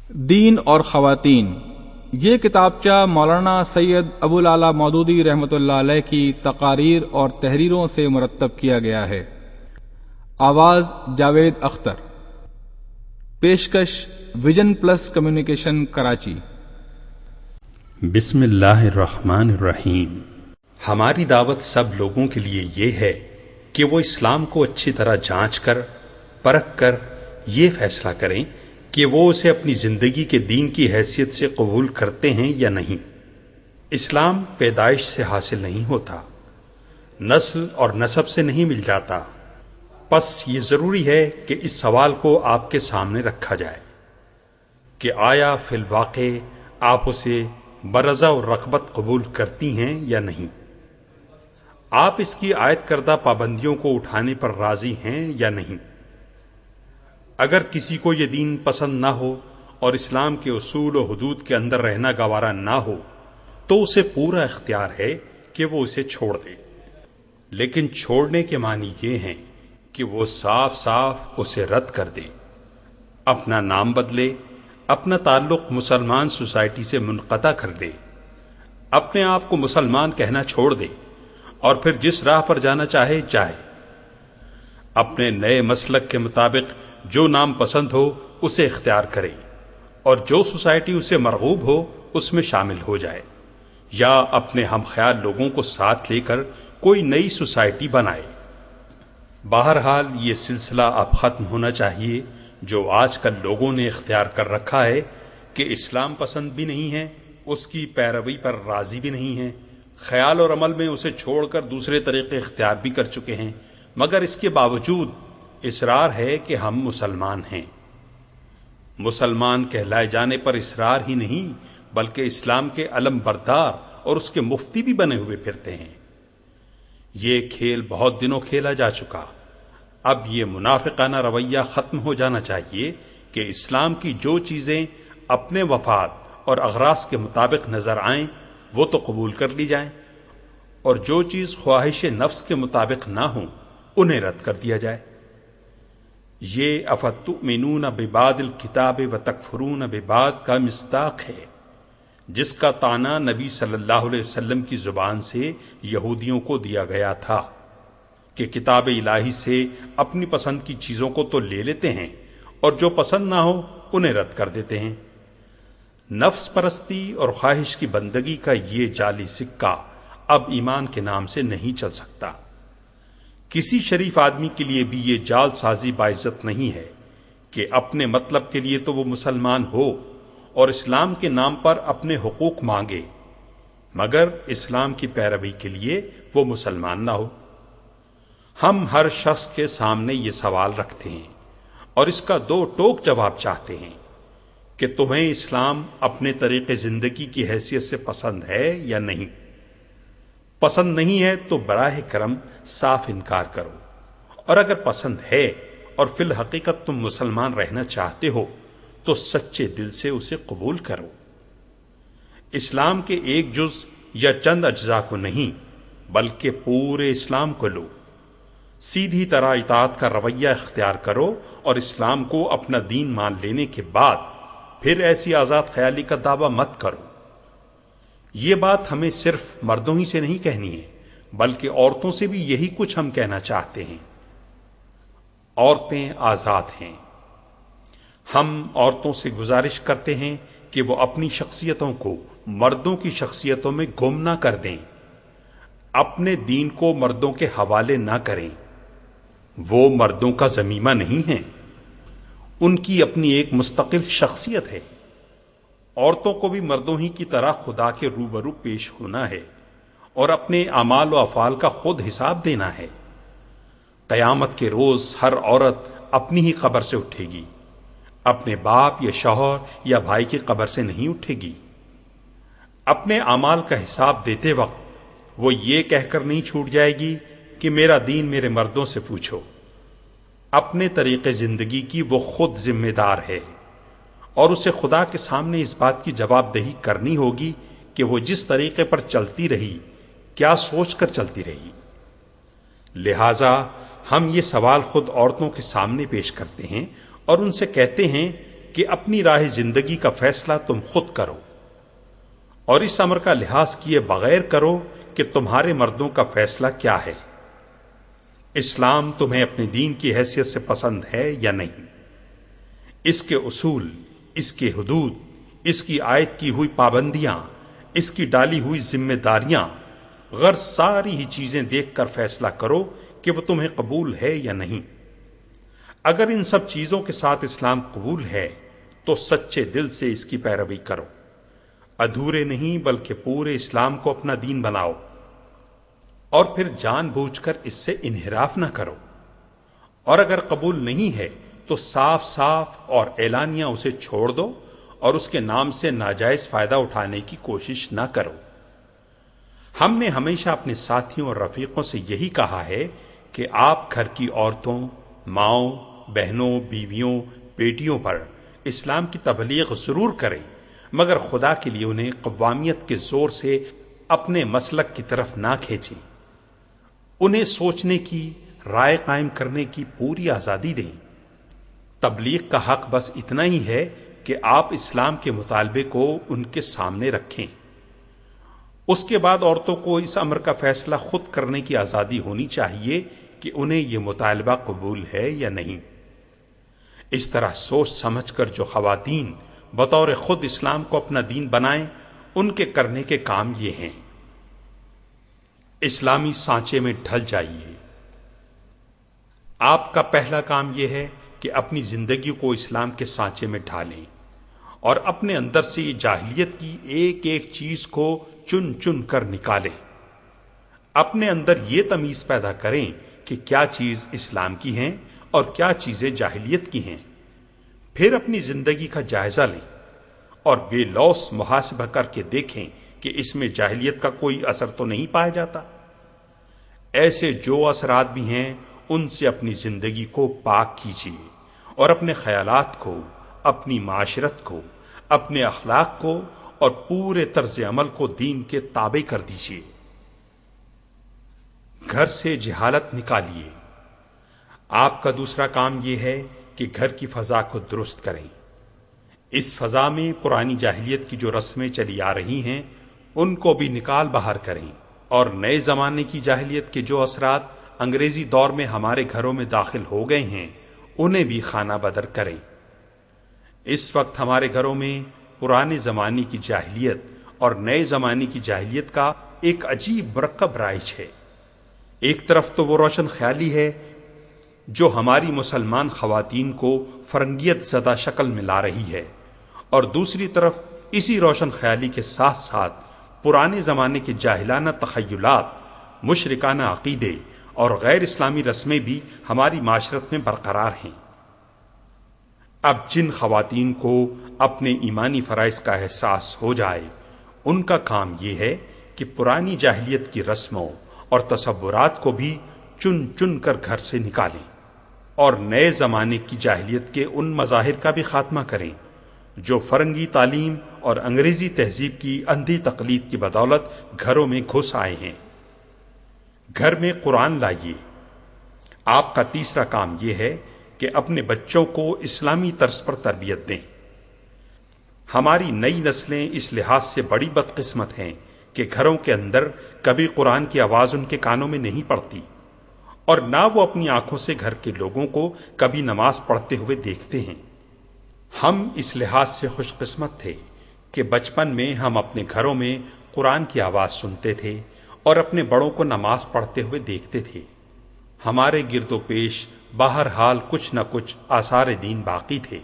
دین اور خواتین، یہ کتابچہ مولانا سید ابو العلا مودودی رحمۃ اللہ علیہ کی تقاریر اور تحریروں سے مرتب کیا گیا ہے۔ آواز جاوید اختر، پیشکش ویژن پلس کمیونیکیشن کراچی۔ بسم اللہ الرحمن الرحیم۔ ہماری دعوت سب لوگوں کے لیے یہ ہے کہ وہ اسلام کو اچھی طرح جانچ کر پرکھ کر یہ فیصلہ کریں کہ وہ اسے اپنی زندگی کے دین کی حیثیت سے قبول کرتے ہیں یا نہیں۔ اسلام پیدائش سے حاصل نہیں ہوتا، نسل اور نسب سے نہیں مل جاتا۔ پس یہ ضروری ہے کہ اس سوال کو آپ کے سامنے رکھا جائے کہ آیا فی الواقع آپ اسے برضا و رغبت قبول کرتی ہیں یا نہیں؟ آپ اس کی عائد کردہ پابندیوں کو اٹھانے پر راضی ہیں یا نہیں؟ اگر کسی کو یہ دین پسند نہ ہو اور اسلام کے اصول و حدود کے اندر رہنا گوارا نہ ہو تو اسے پورا اختیار ہے کہ وہ اسے چھوڑ دے، لیکن چھوڑنے کے معنی یہ ہیں کہ وہ صاف صاف اسے رد کر دے، اپنا نام بدلے، اپنا تعلق مسلمان سوسائٹی سے منقطع کر دے، اپنے آپ کو مسلمان کہنا چھوڑ دے اور پھر جس راہ پر جانا چاہے جائے، اپنے نئے مسلک کے مطابق جو نام پسند ہو اسے اختیار کرے اور جو سوسائٹی اسے مرغوب ہو اس میں شامل ہو جائے، یا اپنے ہم خیال لوگوں کو ساتھ لے کر کوئی نئی سوسائٹی بنائے۔ بہرحال یہ سلسلہ اب ختم ہونا چاہیے جو آج کل لوگوں نے اختیار کر رکھا ہے کہ اسلام پسند بھی نہیں ہے، اس کی پیروی پر راضی بھی نہیں ہے، خیال اور عمل میں اسے چھوڑ کر دوسرے طریقے اختیار بھی کر چکے ہیں، مگر اس کے باوجود اصرار ہے کہ ہم مسلمان ہیں۔ مسلمان کہلائے جانے پر اصرار ہی نہیں بلکہ اسلام کے علم بردار اور اس کے مفتی بھی بنے ہوئے پھرتے ہیں۔ یہ کھیل بہت دنوں کھیلا جا چکا، اب یہ منافقانہ رویہ ختم ہو جانا چاہیے کہ اسلام کی جو چیزیں اپنے مفاد اور اغراض کے مطابق نظر آئیں وہ تو قبول کر لی جائیں، اور جو چیز خواہش نفس کے مطابق نہ ہوں انہیں رد کر دیا جائے۔ یہ افتؤمنون ببعض الکتاب وتکفرون ببعض کا مصداق ہے، جس کا طعنہ نبی صلی اللہ علیہ وسلم کی زبان سے یہودیوں کو دیا گیا تھا کہ کتاب الہی سے اپنی پسند کی چیزوں کو تو لے لیتے ہیں اور جو پسند نہ ہو انہیں رد کر دیتے ہیں۔ نفس پرستی اور خواہش کی بندگی کا یہ جعلی سکہ اب ایمان کے نام سے نہیں چل سکتا۔ کسی شریف آدمی کے لیے بھی یہ جال سازی باعزت نہیں ہے کہ اپنے مطلب کے لیے تو وہ مسلمان ہو اور اسلام کے نام پر اپنے حقوق مانگے، مگر اسلام کی پیروی کے لیے وہ مسلمان نہ ہو۔ ہم ہر شخص کے سامنے یہ سوال رکھتے ہیں اور اس کا دو ٹوک جواب چاہتے ہیں کہ تمہیں اسلام اپنے طریقے زندگی کی حیثیت سے پسند ہے یا نہیں؟ پسند نہیں ہے تو براہ کرم صاف انکار کرو، اور اگر پسند ہے اور فی الحقیقت تم مسلمان رہنا چاہتے ہو تو سچے دل سے اسے قبول کرو۔ اسلام کے ایک جز یا چند اجزاء کو نہیں بلکہ پورے اسلام کو لو، سیدھی طرح اطاعت کا رویہ اختیار کرو اور اسلام کو اپنا دین مان لینے کے بعد پھر ایسی آزاد خیالی کا دعویٰ مت کرو۔ یہ بات ہمیں صرف مردوں ہی سے نہیں کہنی ہے بلکہ عورتوں سے بھی یہی کچھ ہم کہنا چاہتے ہیں۔ عورتیں آزاد ہیں۔ ہم عورتوں سے گزارش کرتے ہیں کہ وہ اپنی شخصیتوں کو مردوں کی شخصیتوں میں گم نہ کر دیں، اپنے دین کو مردوں کے حوالے نہ کریں۔ وہ مردوں کا ضمیمہ نہیں ہیں، ان کی اپنی ایک مستقل شخصیت ہے۔ عورتوں کو بھی مردوں ہی کی طرح خدا کے روبرو پیش ہونا ہے اور اپنے اعمال و افعال کا خود حساب دینا ہے۔ قیامت کے روز ہر عورت اپنی ہی قبر سے اٹھے گی، اپنے باپ یا شوہر یا بھائی کی قبر سے نہیں اٹھے گی۔ اپنے اعمال کا حساب دیتے وقت وہ یہ کہہ کر نہیں چھوٹ جائے گی کہ میرا دین میرے مردوں سے پوچھو۔ اپنے طریقے زندگی کی وہ خود ذمہ دار ہے اور اسے خدا کے سامنے اس بات کی جواب دہی کرنی ہوگی کہ وہ جس طریقے پر چلتی رہی کیا سوچ کر چلتی رہی۔ لہٰذا ہم یہ سوال خود عورتوں کے سامنے پیش کرتے ہیں اور ان سے کہتے ہیں کہ اپنی راہ زندگی کا فیصلہ تم خود کرو، اور اس امر کا لحاظ کیے بغیر کرو کہ تمہارے مردوں کا فیصلہ کیا ہے۔ اسلام تمہیں اپنے دین کی حیثیت سے پسند ہے یا نہیں؟ اس کے اصول، اس کے حدود، اس کی عائد کی ہوئی پابندیاں، اس کی ڈالی ہوئی ذمہ داریاں، غرض ساری ہی چیزیں دیکھ کر فیصلہ کرو کہ وہ تمہیں قبول ہے یا نہیں۔ اگر ان سب چیزوں کے ساتھ اسلام قبول ہے تو سچے دل سے اس کی پیروی کرو، ادھورے نہیں بلکہ پورے اسلام کو اپنا دین بناؤ، اور پھر جان بوجھ کر اس سے انحراف نہ کرو، اور اگر قبول نہیں ہے تو صاف صاف اور اعلانیہ اسے چھوڑ دو اور اس کے نام سے ناجائز فائدہ اٹھانے کی کوشش نہ کرو۔ ہم نے ہمیشہ اپنے ساتھیوں اور رفیقوں سے یہی کہا ہے کہ آپ گھر کی عورتوں، ماؤں، بہنوں، بیویوں، بیٹیوں پر اسلام کی تبلیغ ضرور کریں، مگر خدا کے لیے انہیں قوامیت کے زور سے اپنے مسلک کی طرف نہ کھینچیں۔ انہیں سوچنے کی، رائے قائم کرنے کی پوری آزادی دیں۔ تبلیغ کا حق بس اتنا ہی ہے کہ آپ اسلام کے مطالبے کو ان کے سامنے رکھیں۔ اس کے بعد عورتوں کو اس امر کا فیصلہ خود کرنے کی آزادی ہونی چاہیے کہ انہیں یہ مطالبہ قبول ہے یا نہیں۔ اس طرح سوچ سمجھ کر جو خواتین بطور خود اسلام کو اپنا دین بنائیں، ان کے کرنے کے کام یہ ہیں: اسلامی سانچے میں ڈھل جائیے۔ آپ کا پہلا کام یہ ہے کہ اپنی زندگی کو اسلام کے سانچے میں ڈھالیں اور اپنے اندر سے یہ جاہلیت کی ایک ایک چیز کو چن چن کر نکالیں۔ اپنے اندر یہ تمیز پیدا کریں کہ کیا چیز اسلام کی ہیں اور کیا چیزیں جاہلیت کی ہیں۔ پھر اپنی زندگی کا جائزہ لیں اور بے لوث محاسبہ کر کے دیکھیں کہ اس میں جاہلیت کا کوئی اثر تو نہیں پایا جاتا۔ ایسے جو اثرات بھی ہیں ان سے اپنی زندگی کو پاک کیجیے اور اپنے خیالات کو، اپنی معاشرت کو، اپنے اخلاق کو اور پورے طرز عمل کو دین کے تابع کر دیجیے۔ گھر سے جہالت نکالیے۔ آپ کا دوسرا کام یہ ہے کہ گھر کی فضا کو درست کریں۔ اس فضا میں پرانی جاہلیت کی جو رسمیں چلی آ رہی ہیں ان کو بھی نکال باہر کریں، اور نئے زمانے کی جاہلیت کے جو اثرات انگریزی دور میں ہمارے گھروں میں داخل ہو گئے ہیں انہیں بھی خانہ بدر کریں۔ اس وقت ہمارے گھروں میں پرانے زمانے کی جاہلیت اور نئے زمانے کی جاہلیت کا ایک عجیب مرکب رائج ہے۔ ایک طرف تو وہ روشن خیالی ہے جو ہماری مسلمان خواتین کو فرنگیت زدہ شکل میں لا رہی ہے، اور دوسری طرف اسی روشن خیالی کے ساتھ ساتھ پرانے زمانے کے جاہلانہ تخیلات، مشرکانہ عقیدے اور غیر اسلامی رسمیں بھی ہماری معاشرت میں برقرار ہیں۔ اب جن خواتین کو اپنے ایمانی فرائض کا احساس ہو جائے ان کا کام یہ ہے کہ پرانی جاہلیت کی رسموں اور تصورات کو بھی چن چن کر گھر سے نکالیں اور نئے زمانے کی جاہلیت کے ان مظاہر کا بھی خاتمہ کریں جو فرنگی تعلیم اور انگریزی تہذیب کی اندھی تقلید کی بدولت گھروں میں گھس آئے ہیں۔ گھر میں قرآن لائیے۔ آپ کا تیسرا کام یہ ہے کہ اپنے بچوں کو اسلامی طرز پر تربیت دیں۔ ہماری نئی نسلیں اس لحاظ سے بڑی بدقسمت ہیں کہ گھروں کے اندر کبھی قرآن کی آواز ان کے کانوں میں نہیں پڑتی، اور نہ وہ اپنی آنکھوں سے گھر کے لوگوں کو کبھی نماز پڑھتے ہوئے دیکھتے ہیں۔ ہم اس لحاظ سے خوش قسمت تھے کہ بچپن میں ہم اپنے گھروں میں قرآن کی آواز سنتے تھے اور اپنے بڑوں کو نماز پڑھتے ہوئے دیکھتے تھے۔ ہمارے گرد و پیش بہرحال کچھ نہ کچھ آثار دین باقی تھے،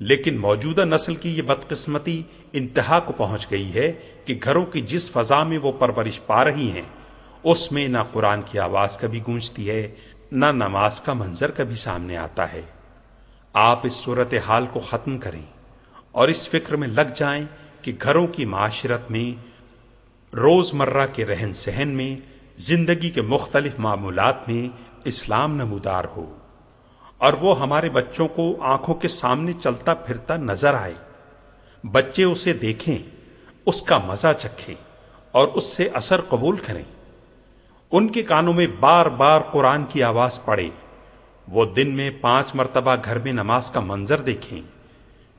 لیکن موجودہ نسل کی یہ بدقسمتی انتہا کو پہنچ گئی ہے کہ گھروں کی جس فضا میں وہ پرورش پا رہی ہیں اس میں نہ قرآن کی آواز کبھی گونجتی ہے، نہ نماز کا منظر کبھی سامنے آتا ہے۔ آپ اس صورتحال کو ختم کریں اور اس فکر میں لگ جائیں کہ گھروں کی معاشرت میں، روزمرہ کے رہن سہن میں، زندگی کے مختلف معمولات میں اسلام نمودار ہو، اور وہ ہمارے بچوں کو آنکھوں کے سامنے چلتا پھرتا نظر آئے۔ بچے اسے دیکھیں، اس کا مزہ چکھیں اور اس سے اثر قبول کریں۔ ان کے کانوں میں بار بار قرآن کی آواز پڑے، وہ دن میں 5 مرتبہ گھر میں نماز کا منظر دیکھیں،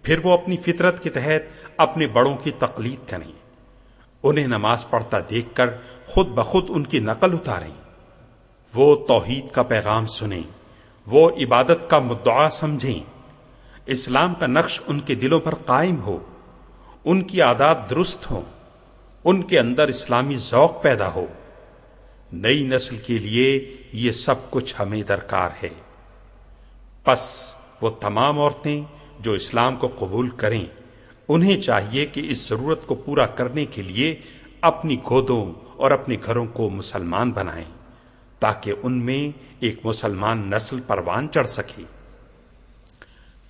پھر وہ اپنی فطرت کے تحت اپنے بڑوں کی تقلید کریں، انہیں نماز پڑھتا دیکھ کر خود بخود ان کی نقل اتاریں، وہ توحید کا پیغام سنیں، وہ عبادت کا مدعا سمجھیں، اسلام کا نقش ان کے دلوں پر قائم ہو، ان کی عادات درست ہوں، ان کے اندر اسلامی ذوق پیدا ہو۔ نئی نسل کے لیے یہ سب کچھ ہمیں درکار ہے۔ پس وہ تمام عورتیں جو اسلام کو قبول کریں، انہیں چاہیے کہ اس ضرورت کو پورا کرنے کے لیے اپنی گودوں اور اپنے گھروں کو مسلمان بنائیں، تاکہ ان میں ایک مسلمان نسل پروان چڑھ سکے۔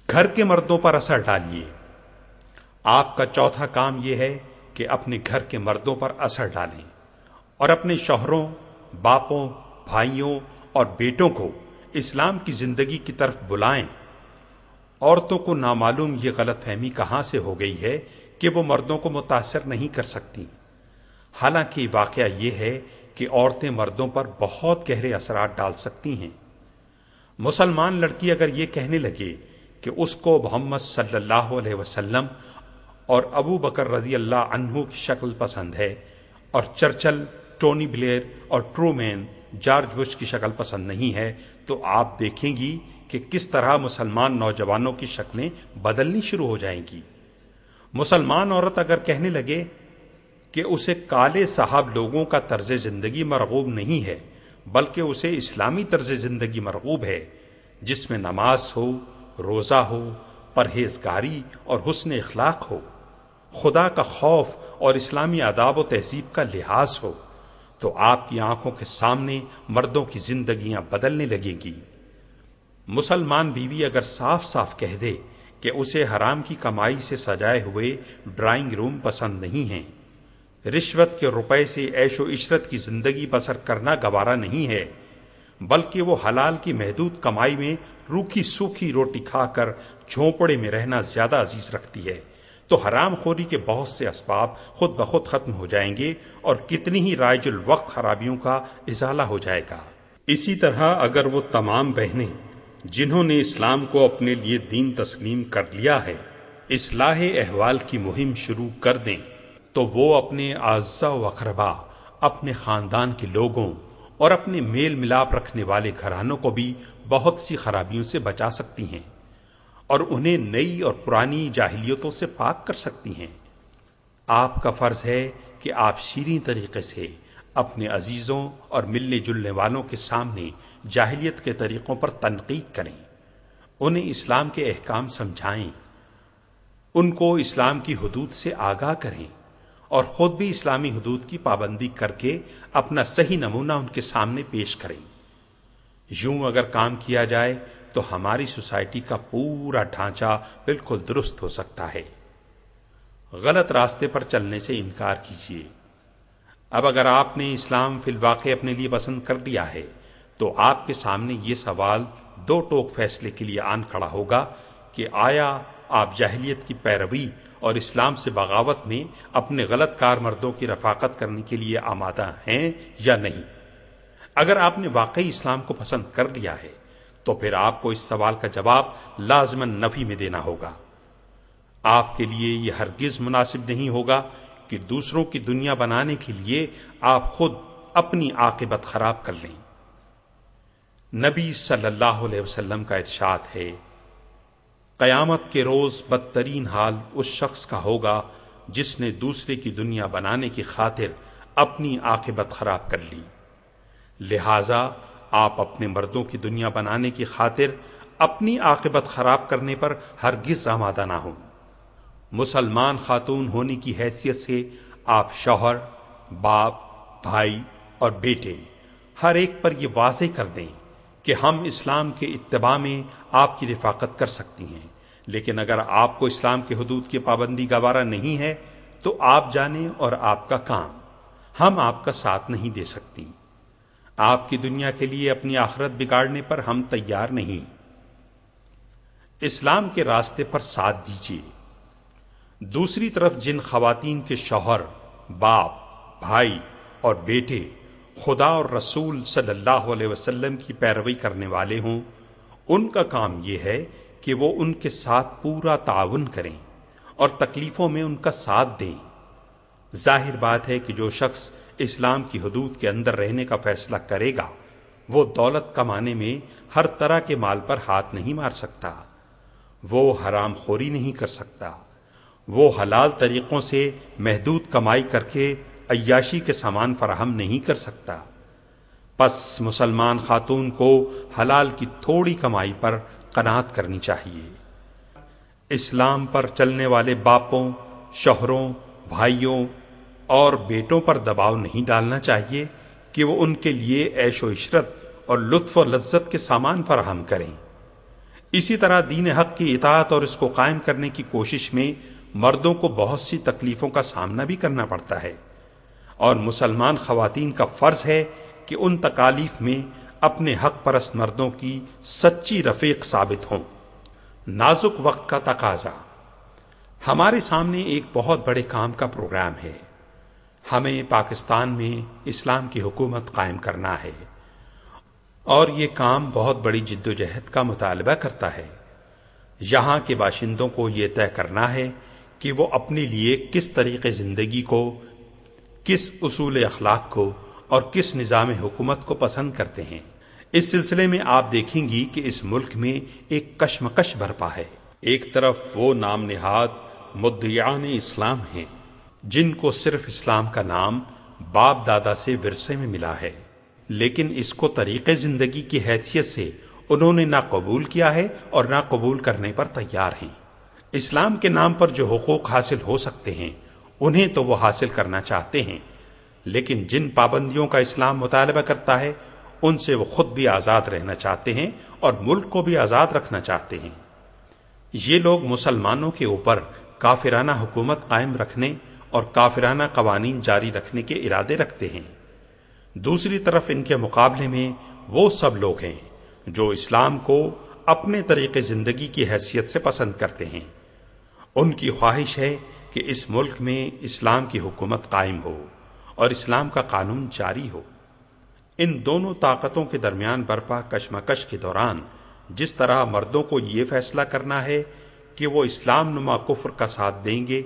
گھر کے مردوں پر اثر ڈالیے۔ آپ کا چوتھا کام یہ ہے کہ اپنے گھر کے مردوں پر اثر ڈالیں اور اپنے شوہروں، باپوں، بھائیوں اور بیٹوں کو اسلام کی زندگی کی طرف بلائیں۔ عورتوں کو نامعلوم یہ غلط فہمی کہاں سے ہو گئی ہے کہ وہ مردوں کو متاثر نہیں کر سکتی، حالانکہ واقعہ یہ ہے کہ عورتیں مردوں پر بہت گہرے اثرات ڈال سکتی ہیں۔ مسلمان لڑکی اگر یہ کہنے لگے کہ اس کو محمد صلی اللہ علیہ وسلم اور ابو بکر رضی اللہ عنہ کی شکل پسند ہے اور چرچل، ٹونی بلیئر اور ٹرومین، جارج بش کی شکل پسند نہیں ہے، تو آپ دیکھیں گی کہ کس طرح مسلمان نوجوانوں کی شکلیں بدلنی شروع ہو جائیں گی۔ مسلمان عورت اگر کہنے لگے کہ اسے کالے صاحب لوگوں کا طرز زندگی مرغوب نہیں ہے، بلکہ اسے اسلامی طرز زندگی مرغوب ہے، جس میں نماز ہو، روزہ ہو، پرہیزگاری اور حسن اخلاق ہو، خدا کا خوف اور اسلامی آداب و تہذیب کا لحاظ ہو، تو آپ کی آنکھوں کے سامنے مردوں کی زندگیاں بدلنے لگیں گی۔ مسلمان بیوی اگر صاف صاف کہہ دے کہ اسے حرام کی کمائی سے سجائے ہوئے ڈرائنگ روم پسند نہیں ہیں، رشوت کے روپے سے عیش و عشرت کی زندگی بسر کرنا گوارا نہیں ہے، بلکہ وہ حلال کی محدود کمائی میں روکھی سوکھی روٹی کھا کر جھونپڑے میں رہنا زیادہ عزیز رکھتی ہے، تو حرام خوری کے بہت سے اسباب خود بخود ختم ہو جائیں گے اور کتنی ہی رائج الوقت خرابیوں کا ازالہ ہو جائے گا۔ اسی طرح اگر وہ تمام بہنیں جنہوں نے اسلام کو اپنے لیے دین تسلیم کر لیا ہے اصلاح احوال کی مہم شروع کر دیں، تو وہ اپنے اعزاء و اقربا، اپنے خاندان کے لوگوں اور اپنے میل ملاپ رکھنے والے گھرانوں کو بھی بہت سی خرابیوں سے بچا سکتی ہیں اور انہیں نئی اور پرانی جاہلیتوں سے پاک کر سکتی ہیں۔ آپ کا فرض ہے کہ آپ شیریں طریقے سے اپنے عزیزوں اور ملنے جلنے والوں کے سامنے جاہلیت کے طریقوں پر تنقید کریں، انہیں اسلام کے احکام سمجھائیں، ان کو اسلام کی حدود سے آگاہ کریں اور خود بھی اسلامی حدود کی پابندی کر کے اپنا صحیح نمونہ ان کے سامنے پیش کریں۔ یوں اگر کام کیا جائے تو ہماری سوسائٹی کا پورا ڈھانچہ بالکل درست ہو سکتا ہے۔ غلط راستے پر چلنے سے انکار کیجیے۔ اب اگر آپ نے اسلام فی الواقع اپنے لیے پسند کر لیا ہے تو آپ کے سامنے یہ سوال دو ٹوک فیصلے کے لیے آن کھڑا ہوگا کہ آیا آپ جاہلیت کی پیروی اور اسلام سے بغاوت میں اپنے غلط کارمردوں کی رفاقت کرنے کے لیے آمادہ ہیں یا نہیں؟ اگر آپ نے واقعی اسلام کو پسند کر لیا ہے تو پھر آپ کو اس سوال کا جواب لازماً نفی میں دینا ہوگا۔ آپ کے لیے یہ ہرگز مناسب نہیں ہوگا کہ دوسروں کی دنیا بنانے کے لیے آپ خود اپنی عاقبت خراب کر لیں۔ نبی صلی اللہ علیہ وسلم کا ارشاد ہے، قیامت کے روز بدترین حال اس شخص کا ہوگا جس نے دوسرے کی دنیا بنانے کی خاطر اپنی عاقبت خراب کر لی۔ لہذا آپ اپنے مردوں کی دنیا بنانے کی خاطر اپنی عاقبت خراب کرنے پر ہرگز آمادہ نہ ہوں۔ مسلمان خاتون ہونے کی حیثیت سے آپ شوہر، باپ، بھائی اور بیٹے ہر ایک پر یہ واضح کر دیں کہ ہم اسلام کے اتباع میں آپ کی رفاقت کر سکتی ہیں، لیکن اگر آپ کو اسلام کے حدود کی پابندی گوارا نہیں ہے تو آپ جانیں اور آپ کا کام، ہم آپ کا ساتھ نہیں دے سکتی۔ آپ کی دنیا کے لیے اپنی آخرت بگاڑنے پر ہم تیار نہیں۔ اسلام کے راستے پر ساتھ دیجیے۔ دوسری طرف جن خواتین کے شوہر، باپ، بھائی اور بیٹے خدا اور رسول صلی اللہ علیہ وسلم کی پیروی کرنے والے ہوں، ان کا کام یہ ہے کہ وہ ان کے ساتھ پورا تعاون کریں اور تکلیفوں میں ان کا ساتھ دیں۔ ظاہر بات ہے کہ جو شخص اسلام کی حدود کے اندر رہنے کا فیصلہ کرے گا وہ دولت کمانے میں ہر طرح کے مال پر ہاتھ نہیں مار سکتا، وہ حرام خوری نہیں کر سکتا، وہ حلال طریقوں سے محدود کمائی کر کے عیاشی کے سامان فراہم نہیں کر سکتا۔ پس مسلمان خاتون کو حلال کی تھوڑی کمائی پر قناعت کرنی چاہیے۔ اسلام پر چلنے والے باپوں، شوہروں، بھائیوں اور بیٹوں پر دباؤ نہیں ڈالنا چاہیے کہ وہ ان کے لیے عیش و عشرت اور لطف و لذت کے سامان فراہم کریں۔ اسی طرح دین حق کی اطاعت اور اس کو قائم کرنے کی کوشش میں مردوں کو بہت سی تکلیفوں کا سامنا بھی کرنا پڑتا ہے، اور مسلمان خواتین کا فرض ہے کہ ان تکالیف میں اپنے حق پرست مردوں کی سچی رفیق ثابت ہوں۔ نازک وقت کا تقاضا۔ ہمارے سامنے ایک بہت بڑے کام کا پروگرام ہے۔ ہمیں پاکستان میں اسلام کی حکومت قائم کرنا ہے، اور یہ کام بہت بڑی جد و جہد کا مطالبہ کرتا ہے۔ یہاں کے باشندوں کو یہ طے کرنا ہے کہ وہ اپنے لیے کس طریقے زندگی کو، کس اصول اخلاق کو اور کس نظام حکومت کو پسند کرتے ہیں۔ اس سلسلے میں آپ دیکھیں گی کہ اس ملک میں ایک کشمکش برپا ہے۔ ایک طرف وہ نام نہاد مدعیان اسلام ہیں جن کو صرف اسلام کا نام باپ دادا سے ورثے میں ملا ہے، لیکن اس کو طریقے زندگی کی حیثیت سے انہوں نے نہ قبول کیا ہے اور نہ قبول کرنے پر تیار ہیں۔ اسلام کے نام پر جو حقوق حاصل ہو سکتے ہیں انہیں تو وہ حاصل کرنا چاہتے ہیں، لیکن جن پابندیوں کا اسلام مطالبہ کرتا ہے ان سے وہ خود بھی آزاد رہنا چاہتے ہیں اور ملک کو بھی آزاد رکھنا چاہتے ہیں۔ یہ لوگ مسلمانوں کے اوپر کافرانہ حکومت قائم رکھنے اور کافرانہ قوانین جاری رکھنے کے ارادے رکھتے ہیں۔ دوسری طرف ان کے مقابلے میں وہ سب لوگ ہیں جو اسلام کو اپنے طریقے زندگی کی حیثیت سے پسند کرتے ہیں۔ ان کی خواہش ہے کہ اس ملک میں اسلام کی حکومت قائم ہو اور اسلام کا قانون جاری ہو۔ ان دونوں طاقتوں کے درمیان برپا کشمکش کے دوران جس طرح مردوں کو یہ فیصلہ کرنا ہے کہ وہ اسلام نما کفر کا ساتھ دیں گے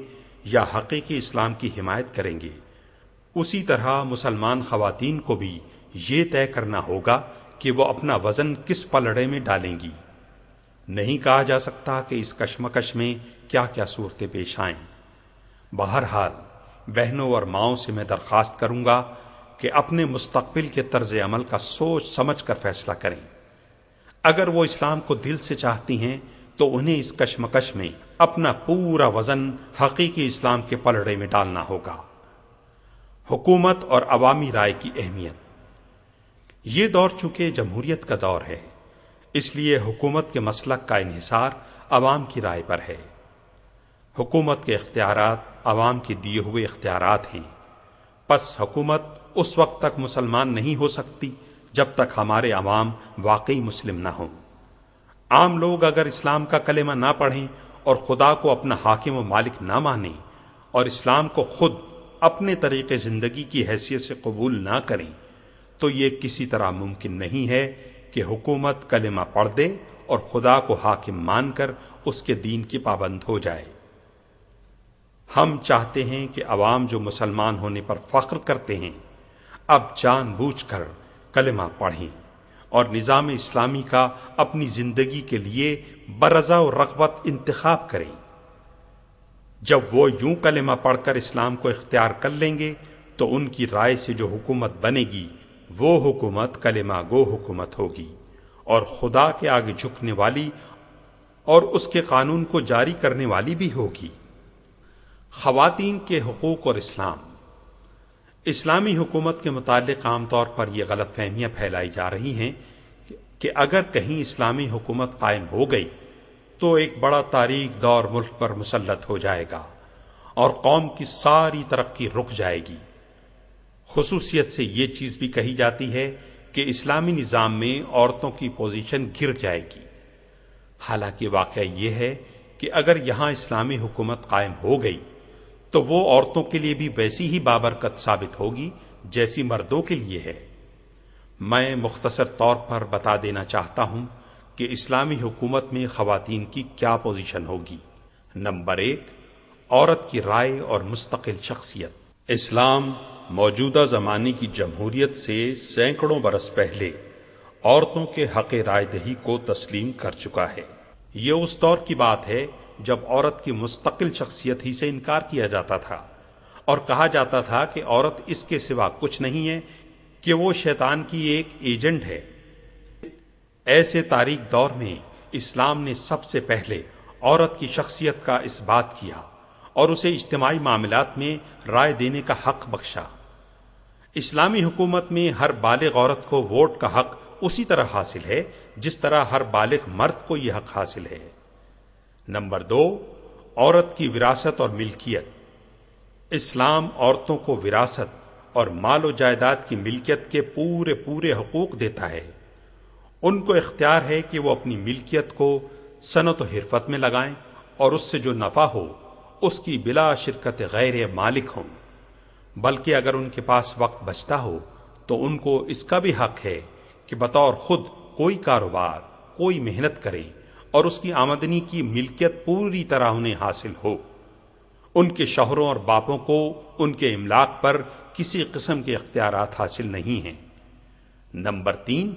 یا حقیقی اسلام کی حمایت کریں گے، اسی طرح مسلمان خواتین کو بھی یہ طے کرنا ہوگا کہ وہ اپنا وزن کس پلڑے میں ڈالیں گی۔ نہیں کہا جا سکتا کہ اس کشمکش میں کیا کیا صورتیں پیش آئیں۔ بہرحال بہنوں اور ماؤں سے میں درخواست کروں گا کہ اپنے مستقبل کے طرز عمل کا سوچ سمجھ کر فیصلہ کریں۔ اگر وہ اسلام کو دل سے چاہتی ہیں تو انہیں اس کشمکش میں اپنا پورا وزن حقیقی اسلام کے پلڑے میں ڈالنا ہوگا۔ حکومت اور عوامی رائے کی اہمیت۔ یہ دور چونکہ جمہوریت کا دور ہے، اس لیے حکومت کے مسلک کا انحصار عوام کی رائے پر ہے۔ حکومت کے اختیارات عوام کے دیے ہوئے اختیارات ہیں، پس حکومت اس وقت تک مسلمان نہیں ہو سکتی جب تک ہمارے عوام واقعی مسلم نہ ہوں۔ عام لوگ اگر اسلام کا کلمہ نہ پڑھیں اور خدا کو اپنا حاکم و مالک نہ مانیں اور اسلام کو خود اپنے طریقے زندگی کی حیثیت سے قبول نہ کریں تو یہ کسی طرح ممکن نہیں ہے کہ حکومت کلمہ پڑھ دے اور خدا کو حاکم مان کر اس کے دین کی پابند ہو جائے۔ ہم چاہتے ہیں کہ عوام جو مسلمان ہونے پر فخر کرتے ہیں اب جان بوجھ کر کلمہ پڑھیں اور نظام اسلامی کا اپنی زندگی کے لیے برضا و رغبت انتخاب کریں۔ جب وہ یوں کلمہ پڑھ کر اسلام کو اختیار کر لیں گے تو ان کی رائے سے جو حکومت بنے گی وہ حکومت کلمہ گو حکومت ہوگی اور خدا کے آگے جھکنے والی اور اس کے قانون کو جاری کرنے والی بھی ہوگی۔ خواتین کے حقوق اور اسلام۔ اسلامی حکومت کے متعلق عام طور پر یہ غلط فہمیاں پھیلائی جا رہی ہیں کہ اگر کہیں اسلامی حکومت قائم ہو گئی تو ایک بڑا تاریک دور ملک پر مسلط ہو جائے گا اور قوم کی ساری ترقی رک جائے گی۔ خصوصیت سے یہ چیز بھی کہی جاتی ہے کہ اسلامی نظام میں عورتوں کی پوزیشن گر جائے گی۔ حالانکہ واقعہ یہ ہے کہ اگر یہاں اسلامی حکومت قائم ہو گئی تو وہ عورتوں کے لیے بھی ویسی ہی بابرکت ثابت ہوگی جیسی مردوں کے لیے ہے۔ میں مختصر طور پر بتا دینا چاہتا ہوں کہ اسلامی حکومت میں خواتین کی کیا پوزیشن ہوگی۔ نمبر 1، عورت کی رائے اور مستقل شخصیت۔ اسلام موجودہ زمانے کی جمہوریت سے سینکڑوں برس پہلے عورتوں کے حق رائے دہی کو تسلیم کر چکا ہے۔ یہ اس دور کی بات ہے جب عورت کی مستقل شخصیت ہی سے انکار کیا جاتا تھا اور کہا جاتا تھا کہ عورت اس کے سوا کچھ نہیں ہے، کہ وہ شیطان کی ایک ایجنٹ ہے۔ ایسے تاریک دور میں اسلام نے سب سے پہلے عورت کی شخصیت کا اس بات کیا اور اسے اجتماعی معاملات میں رائے دینے کا حق بخشا۔ اسلامی حکومت میں ہر بالغ عورت کو ووٹ کا حق اسی طرح حاصل ہے جس طرح ہر بالغ مرد کو یہ حق حاصل ہے۔ نمبر 2، عورت کی وراثت اور ملکیت۔ اسلام عورتوں کو وراثت اور مال و جائیداد کی ملکیت کے پورے حقوق دیتا ہے۔ ان کو اختیار ہے کہ وہ اپنی ملکیت کو صنعت و حرفت میں لگائیں اور اس سے جو نفع ہو اس کی بلا شرکت غیر مالک ہوں، بلکہ اگر ان کے پاس وقت بچتا ہو تو ان کو اس کا بھی حق ہے کہ بطور خود کوئی کاروبار، کوئی محنت کریں اور اس کی آمدنی کی ملکیت پوری طرح انہیں حاصل ہو۔ ان کے شوہروں اور باپوں کو ان کے املاک پر کسی قسم کے اختیارات حاصل نہیں ہیں۔ نمبر 3،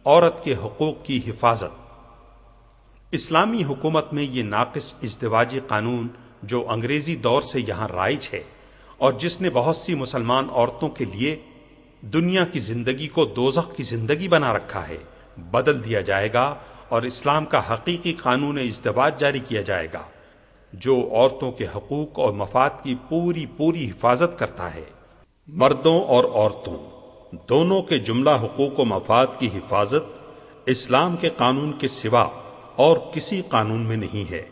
عورت کے حقوق کی حفاظت۔ اسلامی حکومت میں یہ ناقص ازدواجی قانون جو انگریزی دور سے یہاں رائج ہے اور جس نے بہت سی مسلمان عورتوں کے لیے دنیا کی زندگی کو دوزخ کی زندگی بنا رکھا ہے، بدل دیا جائے گا اور اسلام کا حقیقی قانون ازدواج جاری کیا جائے گا جو عورتوں کے حقوق اور مفاد کی پوری حفاظت کرتا ہے۔ مردوں اور عورتوں دونوں کے جملہ حقوق و مفاد کی حفاظت اسلام کے قانون کے سوا اور کسی قانون میں نہیں ہے۔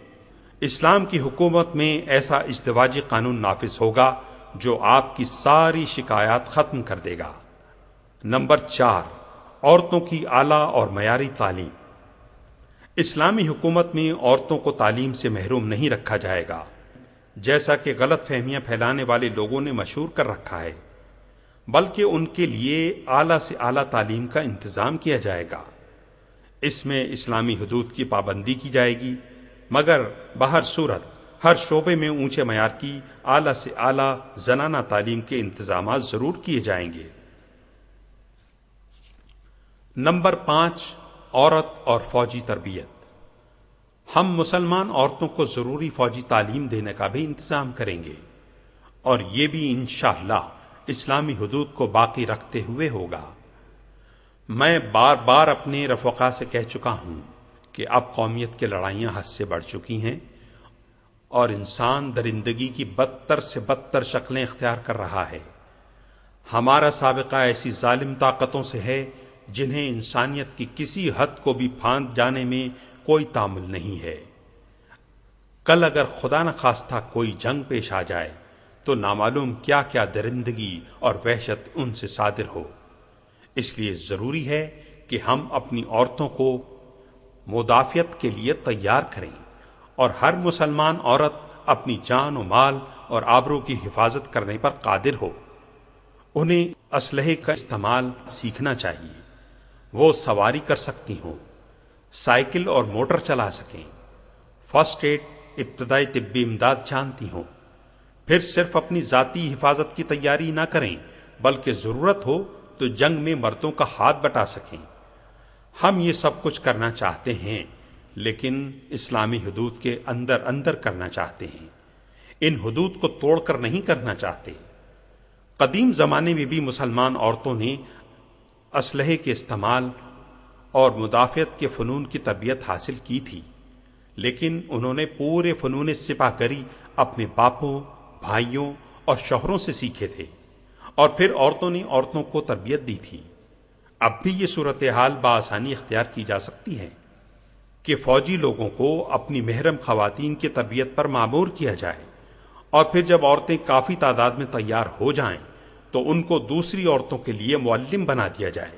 اسلام کی حکومت میں ایسا ازدواجی قانون نافذ ہوگا جو آپ کی ساری شکایات ختم کر دے گا۔ نمبر 4، عورتوں کی اعلیٰ اور معیاری تعلیم۔ اسلامی حکومت میں عورتوں کو تعلیم سے محروم نہیں رکھا جائے گا، جیسا کہ غلط فہمیاں پھیلانے والے لوگوں نے مشہور کر رکھا ہے، بلکہ ان کے لیے اعلیٰ سے اعلیٰ تعلیم کا انتظام کیا جائے گا۔ اس میں اسلامی حدود کی پابندی کی جائے گی، مگر بہر صورت ہر شعبے میں اونچے معیار کی اعلیٰ سے اعلیٰ زنانہ تعلیم کے انتظامات ضرور کیے جائیں گے۔ نمبر 5، عورت اور فوجی تربیت۔ ہم مسلمان عورتوں کو ضروری فوجی تعلیم دینے کا بھی انتظام کریں گے اور یہ بھی انشاءاللہ اسلامی حدود کو باقی رکھتے ہوئے ہوگا۔ میں بار بار اپنے رفقا سے کہہ چکا ہوں کہ اب قومیت کی لڑائیاں حد سے بڑھ چکی ہیں اور انسان درندگی کی بدتر سے بدتر شکلیں اختیار کر رہا ہے۔ ہمارا سابقہ ایسی ظالم طاقتوں سے ہے جنہیں انسانیت کی کسی حد کو بھی پھاند جانے میں کوئی تامل نہیں ہے۔ کل اگر خدا نخواستہ کوئی جنگ پیش آ جائے تو نامعلوم کیا کیا درندگی اور وحشت ان سے صادر ہو۔ اس لیے ضروری ہے کہ ہم اپنی عورتوں کو مدافعت کے لیے تیار کریں اور ہر مسلمان عورت اپنی جان و مال اور آبرو کی حفاظت کرنے پر قادر ہو۔ انہیں اسلحے کا استعمال سیکھنا چاہیے۔ وہ سواری کر سکتی ہوں، سائیکل اور موٹر چلا سکیں، فرسٹ ایڈ ابتدائی طبی امداد جانتی ہوں، پھر صرف اپنی ذاتی حفاظت کی تیاری نہ کریں بلکہ ضرورت ہو تو جنگ میں مردوں کا ہاتھ بٹا سکیں۔ ہم یہ سب کچھ کرنا چاہتے ہیں لیکن اسلامی حدود کے اندر کرنا چاہتے ہیں، ان حدود کو توڑ کر نہیں کرنا چاہتے۔ قدیم زمانے میں بھی مسلمان عورتوں نے اسلحے کے استعمال اور مدافعت کے فنون کی تربیت حاصل کی تھی، لیکن انہوں نے پورے فنون سپاہ گری اپنے باپوں، بھائیوں اور شوہروں سے سیکھے تھے اور پھر عورتوں نے عورتوں کو تربیت دی تھی۔ اب بھی یہ صورتحال بآسانی اختیار کی جا سکتی ہے کہ فوجی لوگوں کو اپنی محرم خواتین کی تربیت پر مامور کیا جائے اور پھر جب عورتیں کافی تعداد میں تیار ہو جائیں تو ان کو دوسری عورتوں کے لیے معلم بنا دیا جائے۔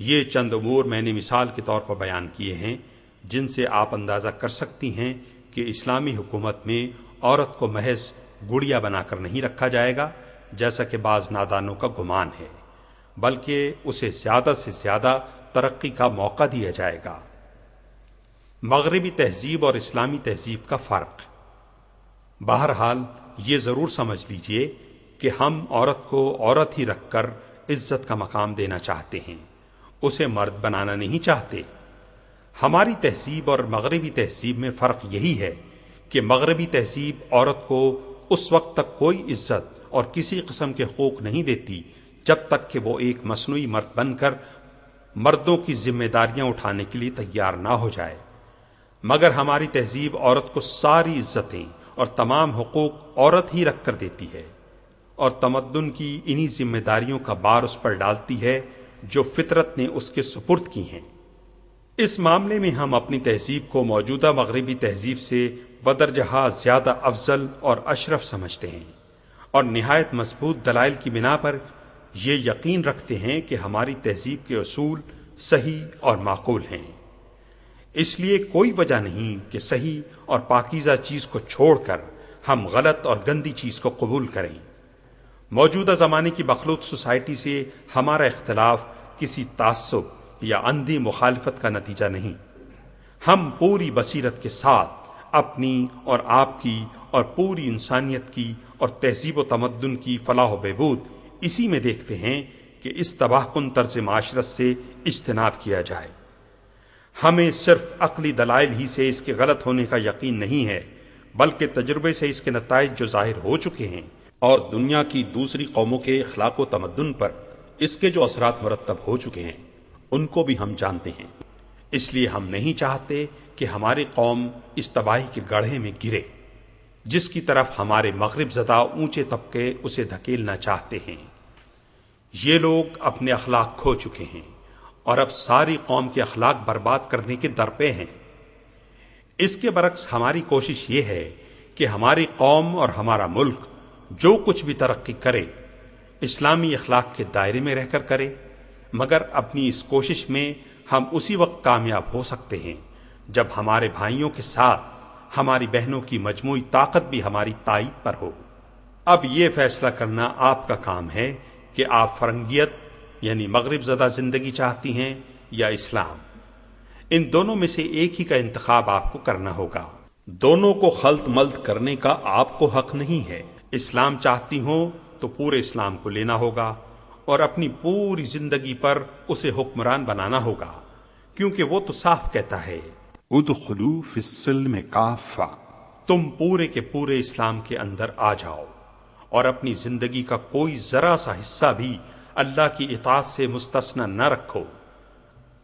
یہ چند امور میں نے مثال کے طور پر بیان کیے ہیں جن سے آپ اندازہ کر سکتی ہیں کہ اسلامی حکومت میں عورت کو محض گڑیا بنا کر نہیں رکھا جائے گا جیسا کہ بعض نادانوں کا گمان ہے، بلکہ اسے زیادہ سے زیادہ ترقی کا موقع دیا جائے گا۔ مغربی تہذیب اور اسلامی تہذیب کا فرق۔ بہرحال یہ ضرور سمجھ لیجئے کہ ہم عورت کو عورت ہی رکھ کر عزت کا مقام دینا چاہتے ہیں، اسے مرد بنانا نہیں چاہتے۔ ہماری تہذیب اور مغربی تہذیب میں فرق یہی ہے کہ مغربی تہذیب عورت کو اس وقت تک کوئی عزت اور کسی قسم کے حقوق نہیں دیتی جب تک کہ وہ ایک مصنوعی مرد بن کر مردوں کی ذمہ داریاں اٹھانے کے لیے تیار نہ ہو جائے، مگر ہماری تہذیب عورت کو ساری عزتیں اور تمام حقوق عورت ہی رکھ کر دیتی ہے، اور تمدن کی انہی ذمہ داریوں کا بار اس پر ڈالتی ہے جو فطرت نے اس کے سپرد کی ہیں۔ اس معاملے میں ہم اپنی تہذیب کو موجودہ مغربی تہذیب سے بدرجہ زیادہ افضل اور اشرف سمجھتے ہیں، اور نہایت مضبوط دلائل کی بنا پر یہ یقین رکھتے ہیں کہ ہماری تہذیب کے اصول صحیح اور معقول ہیں۔ اس لیے کوئی وجہ نہیں کہ صحیح اور پاکیزہ چیز کو چھوڑ کر ہم غلط اور گندی چیز کو قبول کریں۔ موجودہ زمانے کی مخلوط سوسائٹی سے ہمارا اختلاف کسی تعصب یا اندھی مخالفت کا نتیجہ نہیں، ہم پوری بصیرت کے ساتھ اپنی اور آپ کی اور پوری انسانیت کی اور تہذیب و تمدن کی فلاح و بہبود اسی میں دیکھتے ہیں کہ اس تباہ کن طرز معاشرت سے اجتناب کیا جائے۔ ہمیں صرف عقلی دلائل ہی سے اس کے غلط ہونے کا یقین نہیں ہے، بلکہ تجربے سے اس کے نتائج جو ظاہر ہو چکے ہیں اور دنیا کی دوسری قوموں کے اخلاق و تمدن پر اس کے جو اثرات مرتب ہو چکے ہیں ان کو بھی ہم جانتے ہیں۔ اس لیے ہم نہیں چاہتے کہ ہماری قوم اس تباہی کے گڑھے میں گرے جس کی طرف ہمارے مغرب زدہ اونچے طبقے اسے دھکیلنا چاہتے ہیں۔ یہ لوگ اپنے اخلاق کھو چکے ہیں اور اب ساری قوم کے اخلاق برباد کرنے کے در پہ ہیں۔ اس کے برعکس ہماری کوشش یہ ہے کہ ہماری قوم اور ہمارا ملک جو کچھ بھی ترقی کرے اسلامی اخلاق کے دائرے میں رہ کر کرے، مگر اپنی اس کوشش میں ہم اسی وقت کامیاب ہو سکتے ہیں جب ہمارے بھائیوں کے ساتھ ہماری بہنوں کی مجموعی طاقت بھی ہماری تائید پر ہو۔ اب یہ فیصلہ کرنا آپ کا کام ہے کہ آپ فرنگیت یعنی مغرب زدہ زندگی چاہتی ہیں یا اسلام۔ ان دونوں میں سے ایک ہی کا انتخاب آپ کو کرنا ہوگا، دونوں کو خلط ملط کرنے کا آپ کو حق نہیں ہے۔ اسلام چاہتی ہوں تو پورے اسلام کو لینا ہوگا اور اپنی پوری زندگی پر اسے حکمران بنانا ہوگا، کیونکہ وہ تو صاف کہتا ہے ادخلوا فی السلم کافہ، تم پورے کے پورے اسلام کے اندر آ جاؤ اور اپنی زندگی کا کوئی ذرا سا حصہ بھی اللہ کی اطاعت سے مستثنی نہ رکھو۔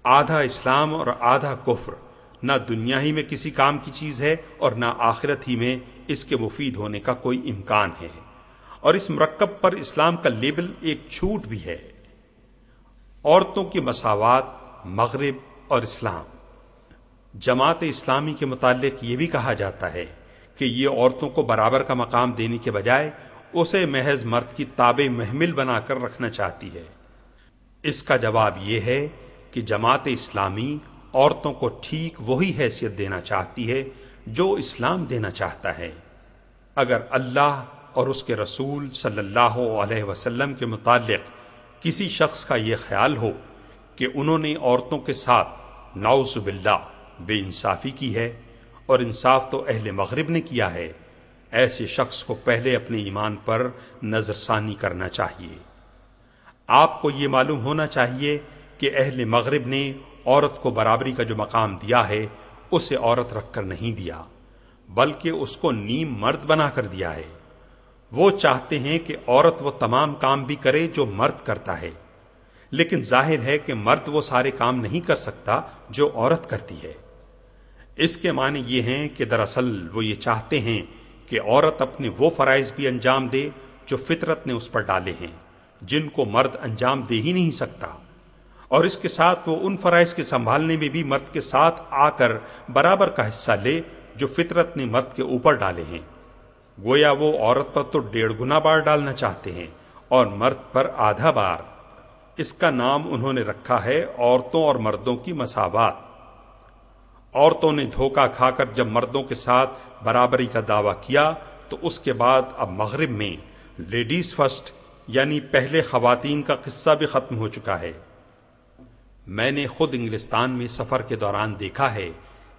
آدھا اسلام اور آدھا کفر نہ دنیا ہی میں کسی کام کی چیز ہے اور نہ آخرت ہی میں اس کے مفید ہونے کا کوئی امکان ہے، اور اس مرکب پر اسلام کا لیبل ایک جھوٹ بھی ہے۔ عورتوں کی مساوات، مغرب اور اسلام۔ جماعت اسلامی کے متعلق یہ بھی کہا جاتا ہے کہ یہ عورتوں کو برابر کا مقام دینے کے بجائے اسے محض مرد کی تابع محمل بنا کر رکھنا چاہتی ہے۔ اس کا جواب یہ ہے کہ جماعت اسلامی عورتوں کو ٹھیک وہی حیثیت دینا چاہتی ہے جو اسلام دینا چاہتا ہے۔ اگر اللہ اور اس کے رسول صلی اللہ علیہ وسلم کے متعلق کسی شخص کا یہ خیال ہو کہ انہوں نے عورتوں کے ساتھ نعوذ باللہ بے انصافی کی ہے، اور انصاف تو اہل مغرب نے کیا ہے، ایسے شخص کو پہلے اپنے ایمان پر نظر ثانی کرنا چاہیے۔ آپ کو یہ معلوم ہونا چاہیے کہ اہل مغرب نے عورت کو برابری کا جو مقام دیا ہے اسے عورت رکھ کر نہیں دیا، بلکہ اس کو نیم مرد بنا کر دیا ہے۔ وہ چاہتے ہیں کہ عورت وہ تمام کام بھی کرے جو مرد کرتا ہے، لیکن ظاہر ہے کہ مرد وہ سارے کام نہیں کر سکتا جو عورت کرتی ہے۔ اس کے معنی یہ ہیں کہ دراصل وہ یہ چاہتے ہیں کہ عورت اپنے وہ فرائض بھی انجام دے جو فطرت نے اس پر ڈالے ہیں، جن کو مرد انجام دے ہی نہیں سکتا، اور اس کے ساتھ وہ ان فرائض کے سنبھالنے میں بھی مرد کے ساتھ آ کر برابر کا حصہ لے جو فطرت نے مرد کے اوپر ڈالے ہیں۔ گویا وہ عورت پر تو 1.5 گنا بار ڈالنا چاہتے ہیں اور مرد پر آدھا بار۔ اس کا نام انہوں نے رکھا ہے عورتوں اور مردوں کی مساوات۔ عورتوں نے دھوکہ کھا کر جب مردوں کے ساتھ برابری کا دعویٰ کیا تو اس کے بعد اب مغرب میں لیڈیز فرسٹ یعنی پہلے خواتین کا قصہ بھی ختم ہو چکا ہے۔ میں نے خود انگلستان میں سفر کے دوران دیکھا ہے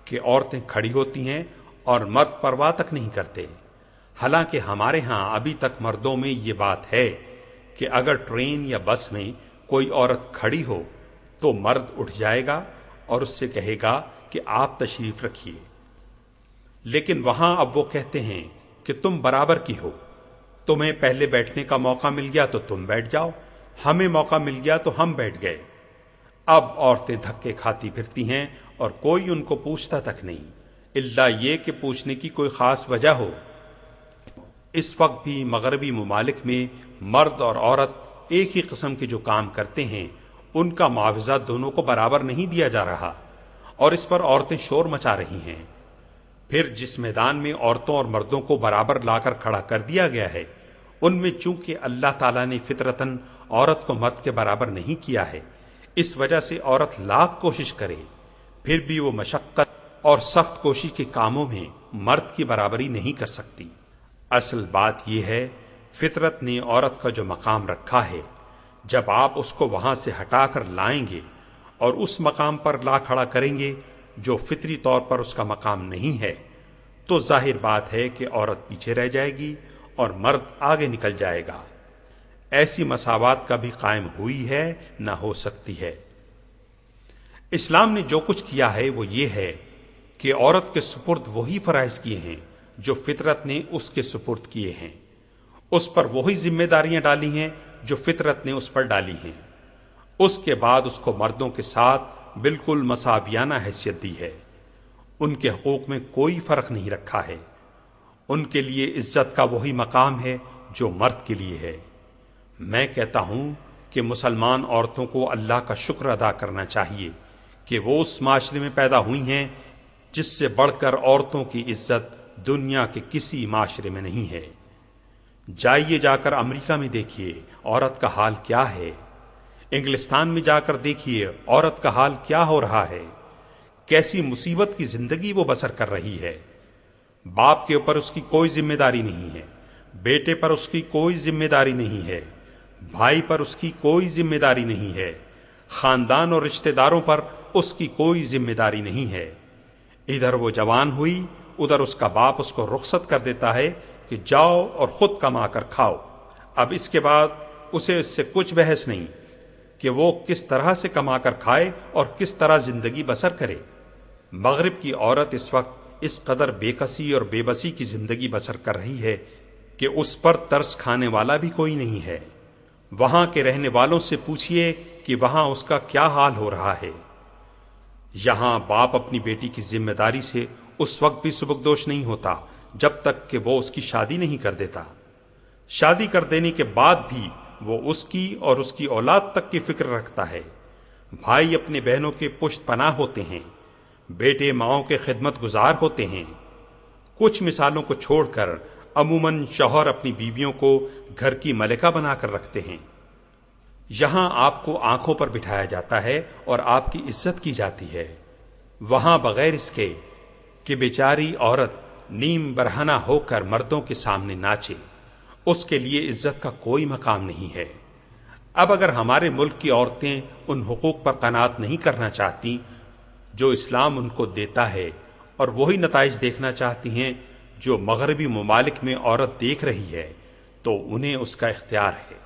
کہ عورتیں کھڑی ہوتی ہیں اور مرد پرواہ تک نہیں کرتے، حالانکہ ہمارے ہاں ابھی تک مردوں میں یہ بات ہے کہ اگر ٹرین یا بس میں کوئی عورت کھڑی ہو تو مرد اٹھ جائے گا اور اس سے کہے گا کہ آپ تشریف رکھیے، لیکن وہاں اب وہ کہتے ہیں کہ تم برابر کی ہو، تمہیں پہلے بیٹھنے کا موقع مل گیا تو تم بیٹھ جاؤ، ہمیں موقع مل گیا تو ہم بیٹھ گئے۔ اب عورتیں دھکے کھاتی پھرتی ہیں اور کوئی ان کو پوچھتا تک نہیں، الا یہ کہ پوچھنے کی کوئی خاص وجہ ہو۔ اس وقت بھی مغربی ممالک میں مرد اور عورت ایک ہی قسم کے جو کام کرتے ہیں ان کا معاوضہ دونوں کو برابر نہیں دیا جا رہا، اور اس پر عورتیں شور مچا رہی ہیں۔ پھر جس میدان میں عورتوں اور مردوں کو برابر لا کر کھڑا کر دیا گیا ہے ان میں چونکہ اللہ تعالیٰ نے فطرتاً عورت کو مرد کے برابر نہیں کیا ہے، اس وجہ سے عورت لاکھ کوشش کرے پھر بھی وہ مشقت اور سخت کوشش کے کاموں میں مرد کی برابری نہیں کر سکتی۔ اصل بات یہ ہے فطرت نے عورت کا جو مقام رکھا ہے، جب آپ اس کو وہاں سے ہٹا کر لائیں گے اور اس مقام پر لا کھڑا کریں گے جو فطری طور پر اس کا مقام نہیں ہے، تو ظاہر بات ہے کہ عورت پیچھے رہ جائے گی اور مرد آگے نکل جائے گا۔ ایسی مساوات کبھی قائم ہوئی ہے نہ ہو سکتی ہے۔ اسلام نے جو کچھ کیا ہے وہ یہ ہے کہ عورت کے سپرد وہی فرائض کیے ہیں جو فطرت نے اس کے سپرد کیے ہیں، اس پر وہی ذمہ داریاں ڈالی ہیں جو فطرت نے اس پر ڈالی ہیں، اس کے بعد اس کو مردوں کے ساتھ بالکل مساویانہ حیثیت دی ہے، ان کے حقوق میں کوئی فرق نہیں رکھا ہے، ان کے لیے عزت کا وہی مقام ہے جو مرد کے لیے ہے۔ میں کہتا ہوں کہ مسلمان عورتوں کو اللہ کا شکر ادا کرنا چاہیے کہ وہ اس معاشرے میں پیدا ہوئی ہیں جس سے بڑھ کر عورتوں کی عزت دنیا کے کسی معاشرے میں نہیں ہے۔ جائیے جا کر امریکہ میں دیکھیے عورت کا حال کیا ہے، انگلستان میں جا کر دیکھیے عورت کا حال کیا ہو رہا ہے، کیسی مصیبت کی زندگی وہ بسر کر رہی ہے۔ باپ کے اوپر اس کی کوئی ذمہ داری نہیں ہے، بیٹے پر اس کی کوئی ذمہ داری نہیں ہے، بھائی پر اس کی کوئی ذمہ داری نہیں ہے، خاندان اور رشتہ داروں پر اس کی کوئی ذمہ داری نہیں ہے۔ ادھر وہ جوان ہوئی، ادھر اس کا باپ اس کو رخصت کر دیتا ہے کہ جاؤ اور خود کما کر کھاؤ۔ اب اس کے بعد اسے اس سے کچھ بحث نہیں کہ وہ کس طرح سے کما کر کھائے اور کس طرح زندگی بسر کرے۔ مغرب کی عورت اس وقت اس قدر بے کسی اور بے بسی کی زندگی بسر کر رہی ہے کہ اس پر ترس کھانے والا بھی کوئی نہیں ہے۔ وہاں کے رہنے والوں سے پوچھئے کہ وہاں اس کا کیا حال ہو رہا ہے۔ یہاں باپ اپنی بیٹی کی ذمہ داری سے اس وقت بھی سبکدوش نہیں ہوتا جب تک کہ وہ اس کی شادی نہیں کر دیتا۔ شادی کر دینے کے بعد بھی وہ اس کی اور اس کی اولاد تک کی فکر رکھتا ہے۔ بھائی اپنے بہنوں کے پشت پناہ ہوتے ہیں، بیٹے ماؤں کے خدمت گزار ہوتے ہیں۔ کچھ مثالوں کو چھوڑ کر عموماً شوہر اپنی بیویوں کو گھر کی ملکہ بنا کر رکھتے ہیں۔ یہاں آپ کو آنکھوں پر بٹھایا جاتا ہے اور آپ کی عزت کی جاتی ہے، وہاں بغیر اس کے کہ بیچاری عورت نیم برہنہ ہو کر مردوں کے سامنے ناچے، اس کے لیے عزت کا کوئی مقام نہیں ہے۔ اب اگر ہمارے ملک کی عورتیں ان حقوق پر قناعت نہیں کرنا چاہتی جو اسلام ان کو دیتا ہے اور وہی نتائج دیکھنا چاہتی ہیں جو مغربی ممالک میں عورت دیکھ رہی ہے، تو انہیں اس کا اختیار ہے،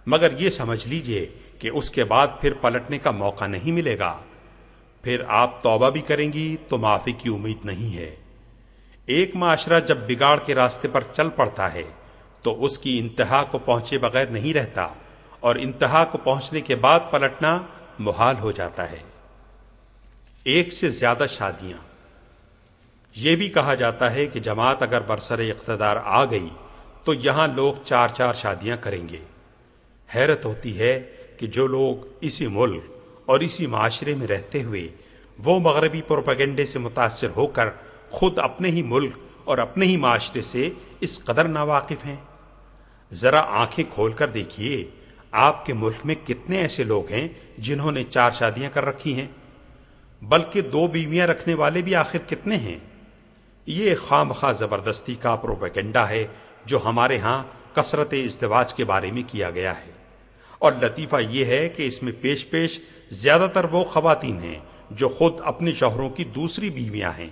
مگر یہ سمجھ لیجئے کہ اس کے بعد پھر پلٹنے کا موقع نہیں ملے گا۔ پھر آپ توبہ بھی کریں گی تو معافی کی امید نہیں ہے۔ ایک معاشرہ جب بگاڑ کے راستے پر چل پڑتا ہے تو اس کی انتہا کو پہنچے بغیر نہیں رہتا، اور انتہا کو پہنچنے کے بعد پلٹنا محال ہو جاتا ہے۔ ایک سے زیادہ شادیاں۔ یہ بھی کہا جاتا ہے کہ جماعت اگر برسر اقتدار آ گئی تو یہاں لوگ 4 شادیاں کریں گے۔ حیرت ہوتی ہے کہ جو لوگ اسی ملک اور اسی معاشرے میں رہتے ہوئے وہ مغربی پروپیگنڈے سے متاثر ہو کر خود اپنے ہی ملک اور اپنے ہی معاشرے سے اس قدر ناواقف ہیں۔ ذرا آنکھیں کھول کر دیکھیے آپ کے ملک میں کتنے ایسے لوگ ہیں جنہوں نے 4 شادیاں کر رکھی ہیں، بلکہ 2 بیویاں رکھنے والے بھی آخر کتنے ہیں۔ یہ خواہ زبردستی کا پروپیگنڈا ہے جو ہمارے ہاں کثرت ازدواج کے بارے میں کیا گیا ہے، اور لطیفہ یہ ہے کہ اس میں پیش زیادہ تر وہ خواتین ہیں جو خود اپنے شوہروں کی دوسری بیویاں ہیں۔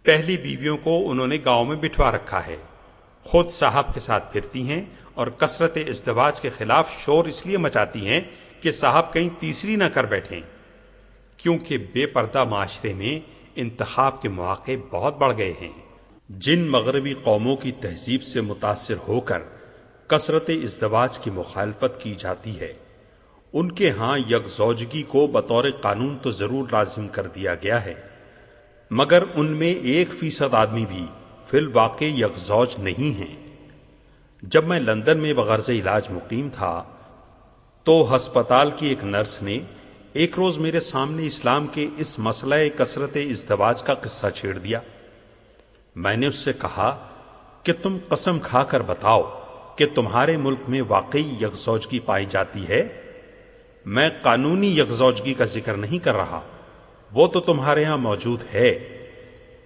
پہلی بیویوں کو انہوں نے گاؤں میں بٹھوا رکھا ہے، خود صاحب کے ساتھ پھرتی ہیں اور کثرت ازدواج کے خلاف شور اس لیے مچاتی ہیں کہ صاحب کہیں تیسری نہ کر بیٹھیں، کیونکہ بے پردہ معاشرے میں انتخاب کے مواقع بہت بڑھ گئے ہیں۔ جن مغربی قوموں کی تہذیب سے متاثر ہو کر کثرت ازدواج کی مخالفت کی جاتی ہے، ان کے ہاں یکزوجگی کو بطور قانون تو ضرور لازم کر دیا گیا ہے، مگر ان میں 1% آدمی بھی فی الواقع یکزوج نہیں ہیں۔ جب میں لندن میں بغرض علاج مقیم تھا تو ہسپتال کی ایک نرس نے ایک روز میرے سامنے اسلام کے اس مسئلہ کثرت ازدواج کا قصہ چھیڑ دیا۔ میں نے اس سے کہا کہ تم قسم کھا کر بتاؤ کہ تمہارے ملک میں واقعی یکزوجگی پائی جاتی ہے؟ میں قانونی یکزوجگی کا ذکر نہیں کر رہا، وہ تو تمہارے ہاں موجود ہے،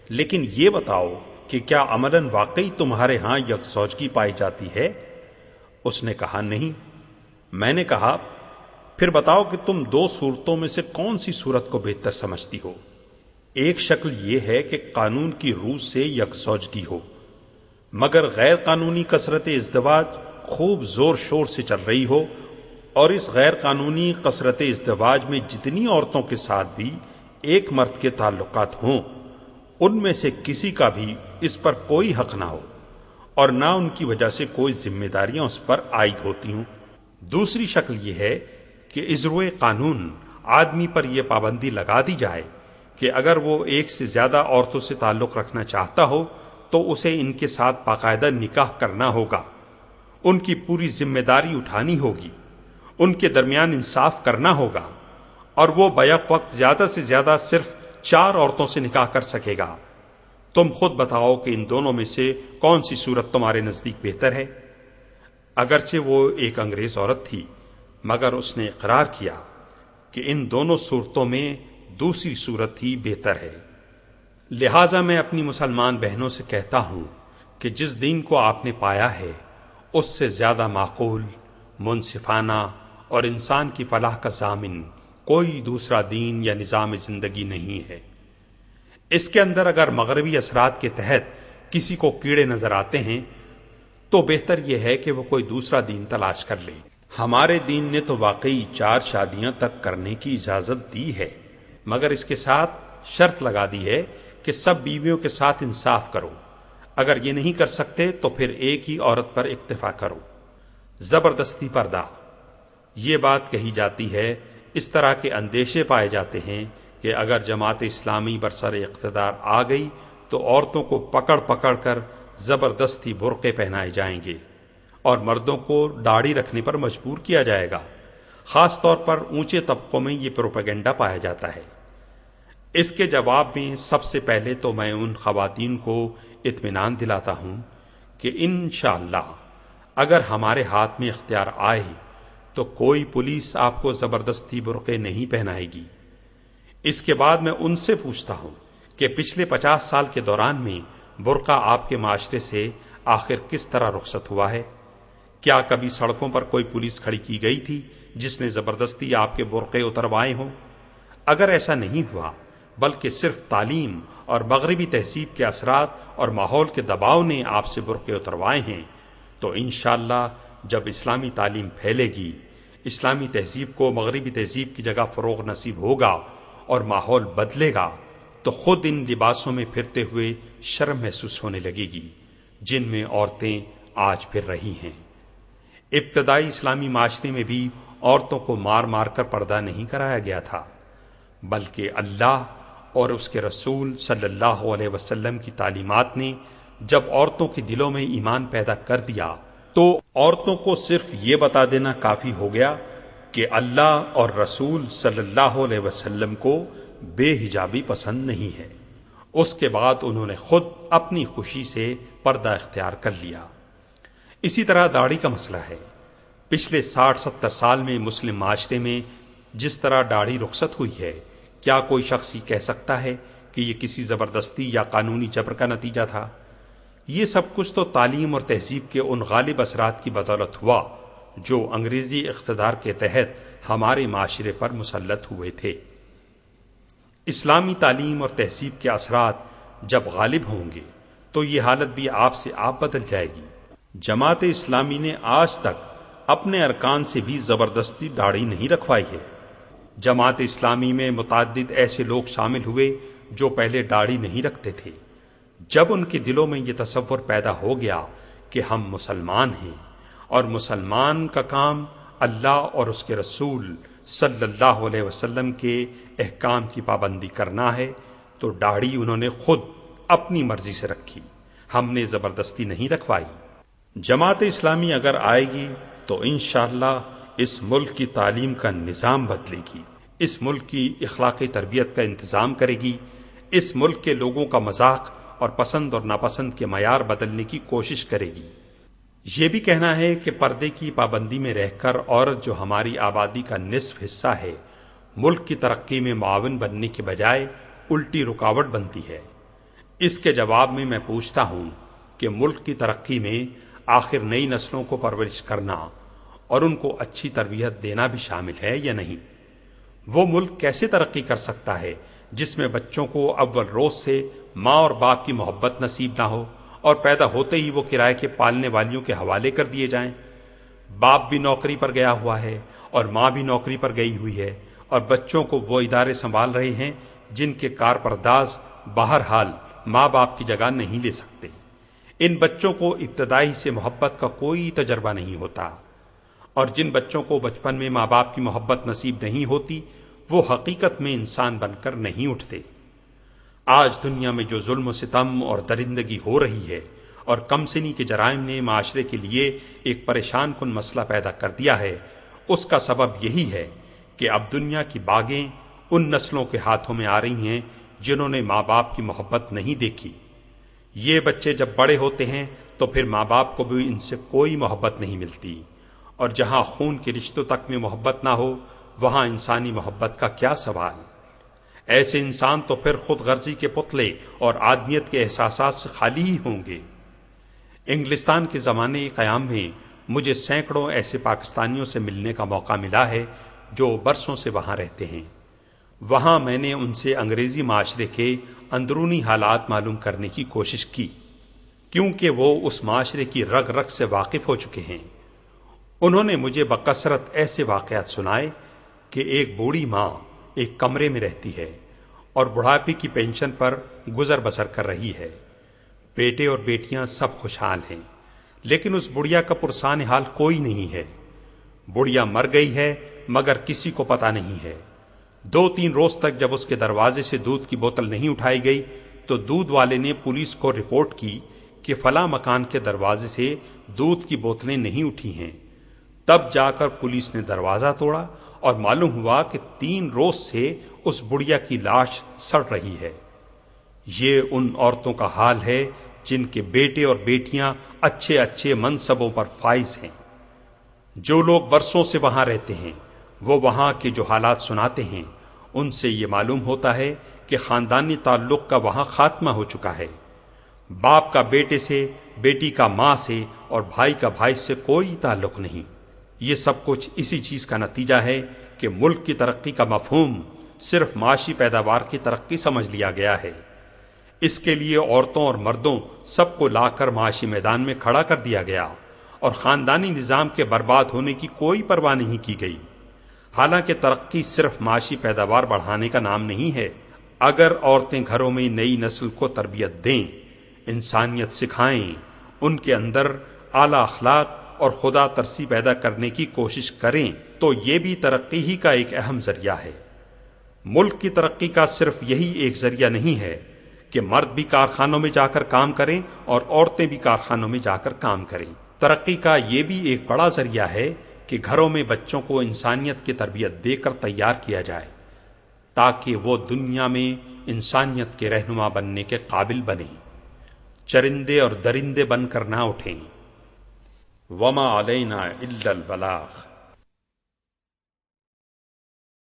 لیکن یہ بتاؤ کہ کیا عملاً واقعی تمہارے ہاں یکزوجگی پائی جاتی ہے؟ اس نے کہا نہیں۔ میں نے کہا پھر بتاؤ کہ تم 2 صورتوں میں سے کون سی صورت کو بہتر سمجھتی ہو؟ ایک شکل یہ ہے کہ قانون کی روح سے یکزوجگی ہو، مگر غیر قانونی کثرت ازدواج خوب زور شور سے چل رہی ہو، اور اس غیر قانونی کثرت ازدواج میں جتنی عورتوں کے ساتھ بھی ایک مرد کے تعلقات ہوں، ان میں سے کسی کا بھی اس پر کوئی حق نہ ہو اور نہ ان کی وجہ سے کوئی ذمہ داریاں اس پر عائد ہوتی ہوں۔ دوسری شکل یہ ہے کہ اجروئے قانون آدمی پر یہ پابندی لگا دی جائے کہ اگر وہ ایک سے زیادہ عورتوں سے تعلق رکھنا چاہتا ہو تو اسے ان کے ساتھ باقاعدہ نکاح کرنا ہوگا، ان کی پوری ذمہ داری اٹھانی ہوگی، ان کے درمیان انصاف کرنا ہوگا، اور وہ بیک وقت زیادہ سے زیادہ صرف 4 عورتوں سے نکاح کر سکے گا۔ تم خود بتاؤ کہ ان دونوں میں سے کون سی صورت تمہارے نزدیک بہتر ہے؟ اگرچہ وہ ایک انگریز عورت تھی، مگر اس نے اقرار کیا کہ ان دونوں صورتوں میں دوسری صورت ہی بہتر ہے۔ لہٰذا میں اپنی مسلمان بہنوں سے کہتا ہوں کہ جس دین کو آپ نے پایا ہے اس سے زیادہ معقول، منصفانہ اور انسان کی فلاح کا ضامن کوئی دوسرا دین یا نظام زندگی نہیں ہے۔ اس کے اندر اگر مغربی اثرات کے تحت کسی کو کیڑے نظر آتے ہیں تو بہتر یہ ہے کہ وہ کوئی دوسرا دین تلاش کر لے۔ ہمارے دین نے تو واقعی 4 شادیاں تک کرنے کی اجازت دی ہے، مگر اس کے ساتھ شرط لگا دی ہے کہ سب بیویوں کے ساتھ انصاف کرو، اگر یہ نہیں کر سکتے تو پھر ایک ہی عورت پر اکتفا کرو۔ زبردستی پردہ، یہ بات کہی جاتی ہے، اس طرح کے اندیشے پائے جاتے ہیں کہ اگر جماعت اسلامی برسر اقتدار آ گئی تو عورتوں کو پکڑ پکڑ کر زبردستی برقعے پہنائے جائیں گے اور مردوں کو داڑھی رکھنے پر مجبور کیا جائے گا۔ خاص طور پر اونچے طبقوں میں یہ پروپیگنڈا پایا جاتا ہے۔ اس کے جواب میں سب سے پہلے تو میں ان خواتین کو اطمینان دلاتا ہوں کہ انشاءاللہ اگر ہمارے ہاتھ میں اختیار آئے تو کوئی پولیس آپ کو زبردستی برقعے نہیں پہنائے گی۔ اس کے بعد میں ان سے پوچھتا ہوں کہ پچھلے 50 سال کے دوران میں برقع آپ کے معاشرے سے آخر کس طرح رخصت ہوا ہے؟ کیا کبھی سڑکوں پر کوئی پولیس کھڑی کی گئی تھی جس نے زبردستی آپ کے برقعے اتروائے ہوں؟ اگر ایسا نہیں ہوا بلکہ صرف تعلیم اور مغربی تہذیب کے اثرات اور ماحول کے دباؤ نے آپ سے برقعے اتروائے ہیں تو انشاءاللہ جب اسلامی تعلیم پھیلے گی، اسلامی تہذیب کو مغربی تہذیب کی جگہ فروغ نصیب ہوگا اور ماحول بدلے گا تو خود ان لباسوں میں پھرتے ہوئے شرم محسوس ہونے لگے گی جن میں عورتیں آج پھر رہی ہیں۔ ابتدائی اسلامی معاشرے میں بھی عورتوں کو مار مار کر پردہ نہیں کرایا گیا تھا، بلکہ اللہ اور اس کے رسول صلی اللہ علیہ وسلم کی تعلیمات نے جب عورتوں کے دلوں میں ایمان پیدا کر دیا تو عورتوں کو صرف یہ بتا دینا کافی ہو گیا کہ اللہ اور رسول صلی اللہ علیہ وسلم کو بے حجابی پسند نہیں ہے۔ اس کے بعد انہوں نے خود اپنی خوشی سے پردہ اختیار کر لیا۔ اسی طرح داڑھی کا مسئلہ ہے۔ پچھلے 60-70 سال میں مسلم معاشرے میں جس طرح داڑھی رخصت ہوئی ہے، کیا کوئی شخص یہ کہہ سکتا ہے کہ یہ کسی زبردستی یا قانونی جبر کا نتیجہ تھا؟ یہ سب کچھ تو تعلیم اور تہذیب کے ان غالب اثرات کی بدولت ہوا جو انگریزی اقتدار کے تحت ہمارے معاشرے پر مسلط ہوئے تھے۔ اسلامی تعلیم اور تہذیب کے اثرات جب غالب ہوں گے تو یہ حالت بھی آپ سے آپ بدل جائے گی۔ جماعت اسلامی نے آج تک اپنے ارکان سے بھی زبردستی داڑھی نہیں رکھوائی ہے۔ جماعت اسلامی میں متعدد ایسے لوگ شامل ہوئے جو پہلے داڑھی نہیں رکھتے تھے۔ جب ان کے دلوں میں یہ تصور پیدا ہو گیا کہ ہم مسلمان ہیں اور مسلمان کا کام اللہ اور اس کے رسول صلی اللہ علیہ وسلم کے احکام کی پابندی کرنا ہے، تو داڑھی انہوں نے خود اپنی مرضی سے رکھی، ہم نے زبردستی نہیں رکھوائی۔ جماعت اسلامی اگر آئے گی تو انشاءاللہ اس ملک کی تعلیم کا نظام بدلے گی، اس ملک کی اخلاقی تربیت کا انتظام کرے گی، اس ملک کے لوگوں کا مذاق اور پسند اور ناپسند کے معیار بدلنے کی کوشش کرے گی۔ یہ بھی کہنا ہے کہ پردے کی پابندی میں رہ کر عورت جو ہماری آبادی کا نصف حصہ ہے، ملک کی ترقی میں معاون بننے کے بجائے الٹی رکاوٹ بنتی ہے۔ اس کے جواب میں پوچھتا ہوں کہ ملک کی ترقی میں آخر نئی نسلوں کو پرورش کرنا اور ان کو اچھی تربیت دینا بھی شامل ہے یا نہیں؟ وہ ملک کیسے ترقی کر سکتا ہے جس میں بچوں کو اول روز سے ماں اور باپ کی محبت نصیب نہ ہو اور پیدا ہوتے ہی وہ کرائے کے پالنے والیوں کے حوالے کر دیے جائیں؟ باپ بھی نوکری پر گیا ہوا ہے اور ماں بھی نوکری پر گئی ہوئی ہے، اور بچوں کو وہ ادارے سنبھال رہے ہیں جن کے کارپرداز بہرحال ماں باپ کی جگہ نہیں لے سکتے۔ ان بچوں کو ابتدائی سے محبت کا کوئی تجربہ نہیں ہوتا، اور جن بچوں کو بچپن میں ماں باپ کی محبت نصیب نہیں ہوتی وہ حقیقت میں انسان بن کر نہیں اٹھتے۔ آج دنیا میں جو ظلم و ستم اور درندگی ہو رہی ہے اور کم سنی کے جرائم نے معاشرے کے لیے ایک پریشان کن مسئلہ پیدا کر دیا ہے، اس کا سبب یہی ہے کہ اب دنیا کی باغیں ان نسلوں کے ہاتھوں میں آ رہی ہیں جنہوں نے ماں باپ کی محبت نہیں دیکھی۔ یہ بچے جب بڑے ہوتے ہیں تو پھر ماں باپ کو بھی ان سے کوئی محبت نہیں ملتی، اور جہاں خون کے رشتوں تک میں محبت نہ ہو وہاں انسانی محبت کا کیا سوال؟ ایسے انسان تو پھر خود غرضی کے پتلے اور آدمیت کے احساسات سے خالی ہی ہوں گے۔ انگلستان کے زمانے قیام میں مجھے سینکڑوں ایسے پاکستانیوں سے ملنے کا موقع ملا ہے جو برسوں سے وہاں رہتے ہیں۔ وہاں میں نے ان سے انگریزی معاشرے کے اندرونی حالات معلوم کرنے کی کوشش کی، کیونکہ وہ اس معاشرے کی رگ رگ سے واقف ہو چکے ہیں۔ انہوں نے مجھے بکثرت ایسے واقعات سنائے کہ ایک بوڑھی ماں ایک کمرے میں رہتی ہے اور بڑھاپے کی پینشن پر گزر بسر کر رہی ہے۔ بیٹے اور بیٹیاں سب خوشحال ہیں، لیکن اس بڑھیا کا پرسان حال کوئی نہیں ہے۔ بڑھیا مر گئی ہے مگر کسی کو پتہ نہیں ہے۔ 2-3 روز تک جب اس کے دروازے سے دودھ کی بوتل نہیں اٹھائی گئی تو دودھ والے نے پولیس کو رپورٹ کی کہ فلاں مکان کے دروازے سے دودھ کی بوتلیں نہیں اٹھی ہیں۔ تب جا کر پولیس نے دروازہ توڑا اور معلوم ہوا کہ 3 روز سے اس بڑھیا کی لاش سڑ رہی ہے۔ یہ ان عورتوں کا حال ہے جن کے بیٹے اور بیٹیاں اچھے اچھے منصبوں پر فائز ہیں۔ جو لوگ برسوں سے وہاں رہتے ہیں وہ وہاں کے جو حالات سناتے ہیں ان سے یہ معلوم ہوتا ہے کہ خاندانی تعلق کا وہاں خاتمہ ہو چکا ہے۔ باپ کا بیٹے سے، بیٹی کا ماں سے اور بھائی کا بھائی سے کوئی تعلق نہیں۔ یہ سب کچھ اسی چیز کا نتیجہ ہے کہ ملک کی ترقی کا مفہوم صرف معاشی پیداوار کی ترقی سمجھ لیا گیا ہے۔ اس کے لیے عورتوں اور مردوں سب کو لا کر معاشی میدان میں کھڑا کر دیا گیا اور خاندانی نظام کے برباد ہونے کی کوئی پرواہ نہیں کی گئی۔ حالانکہ ترقی صرف معاشی پیداوار بڑھانے کا نام نہیں ہے۔ اگر عورتیں گھروں میں نئی نسل کو تربیت دیں، انسانیت سکھائیں، ان کے اندر اعلیٰ اخلاق اور خدا ترسی پیدا کرنے کی کوشش کریں تو یہ بھی ترقی ہی کا ایک اہم ذریعہ ہے۔ ملک کی ترقی کا صرف یہی ایک ذریعہ نہیں ہے کہ مرد بھی کارخانوں میں جا کر کام کریں اور عورتیں بھی کارخانوں میں جا کر کام کریں۔ ترقی کا یہ بھی ایک بڑا ذریعہ ہے کہ گھروں میں بچوں کو انسانیت کی تربیت دے کر تیار کیا جائے تاکہ وہ دنیا میں انسانیت کے رہنما بننے کے قابل بنیں، چرندے اور درندے بن کر نہ اٹھیں۔ وما علینا الا البلاغ۔